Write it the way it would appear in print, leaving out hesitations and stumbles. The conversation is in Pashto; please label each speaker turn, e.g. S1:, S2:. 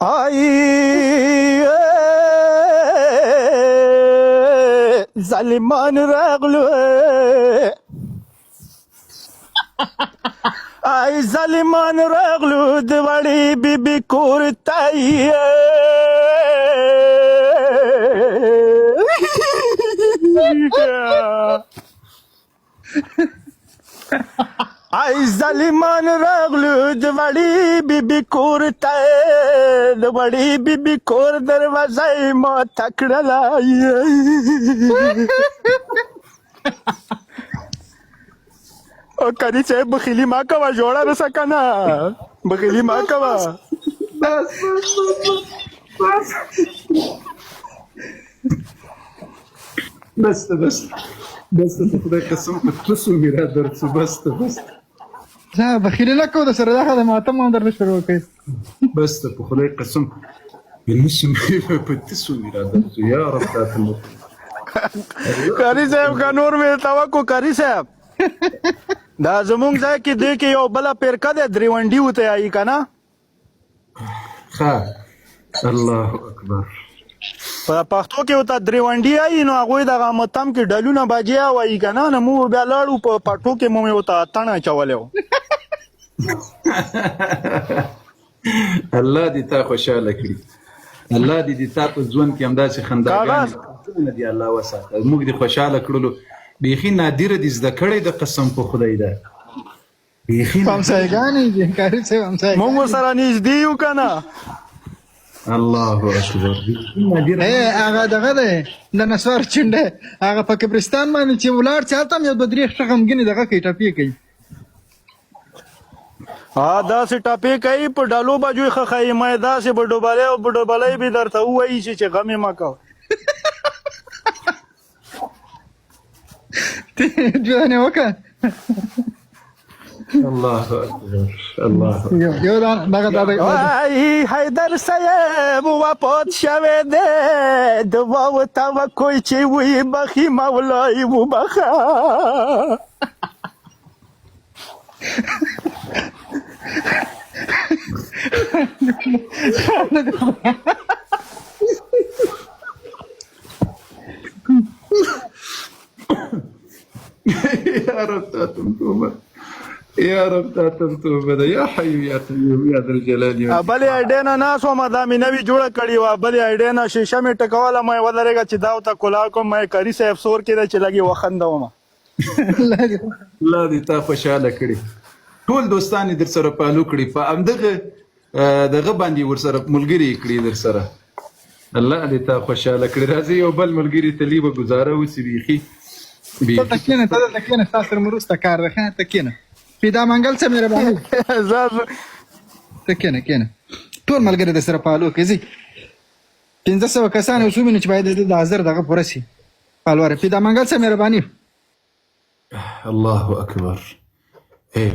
S1: آی ظالمان راغلو آی ظالمان راغلو د وړې بیبي کور تای آی ظالمان راغلو د وړې بیبي کور تای د وړې بیبي کور دروازه یې ماته کړله او کاری صاحب بخیلی ما کوه جوړه رسه که نه بخیلی ما کوه
S2: بس ته خدای قسم په تاسو میرا درڅو بس ته
S3: زه بخیلي نه کوم درسره دا خدای ماتم هم درنه شروع کوي
S2: بس ته په خدای قسم په تاسو میرا درڅو یا رب تاسو
S1: کاری صاحب که نور مې توقع کاری صاحب دا زمونږ ځای کې دی کې یو بله پیرکه دی دریونډي ورته یایي که نه
S2: ښه الله اکبر
S1: په پښتو کې ورته دریونډي یایي نو هغوی دغه متم کې ډلونه باجیا وایي که نه نو موږ بیا لاړو په پټو کې مو مې ورته اتڼ اچولی و
S2: الله دې تا خوشحاله کړي الله دې تا په ژوند کې همداسې خنداګانې دي الله وساته موږ دې خوشحاله کړلو بیخي نادره دي زده کړی د قسم په خدای ده بیخي
S3: همسایګانې دي کاري صاحب همسایګانې
S1: موږ ورسره نږدې یو که نه
S2: الله اکبر
S3: هغه دغه دی د نسوار چنډه هغه په قبرستان باندې چې ولاړ چې هلته هم یو دوه درې ښه غمګینې دغه کوي ټپې کوي
S1: داسې ټپې کوي په ډالو باجوی ښه ښایي ما یې داسې به ډوبلی او به ډوبلی به درته ووایي چې غم یې مه کوه
S3: جوانې وکړه
S2: الله اکبر الله
S3: یو دغه
S1: وای حیدر صاحب وفات شوی دی دعا و توکل چې وی بخي مولای وبخه
S2: يا رب تاتم توبه يا رب تاتم توبه يا حي يا قيوم يا ذا الجلال يا
S1: بلې اډې نه ناست وم دا مې نوي جوړه کړې وه بلې اډې نه شیشه مې ټکوله ما یې ودرېږه چې دا ورته کلاړ کړم ما یې کاري صاحب سور کېده چې لږ یې وخندومه
S2: الله دې تا خوشحاله کړي ټول دوستان یې در سره پالو کړي په همدغه دغه باندې ورسره ملګري یې کړي در سره الله دې تا خوشحاله کړي راځي یو بل ملګري تلي به ګزاره وسي بیخي
S3: ته کېنه ته دلته کېنه ستا سره مو وروسته کار دی ښه ته کېنه پیدا منګل څه مهرباني ته کېنه ټول ملګري در سره پالو کې ځي 500 کسان یو څو مینې چې باید د 1000 دغه پوره شي پالواره پیدا منګل څه مهرباني
S2: الله اکبر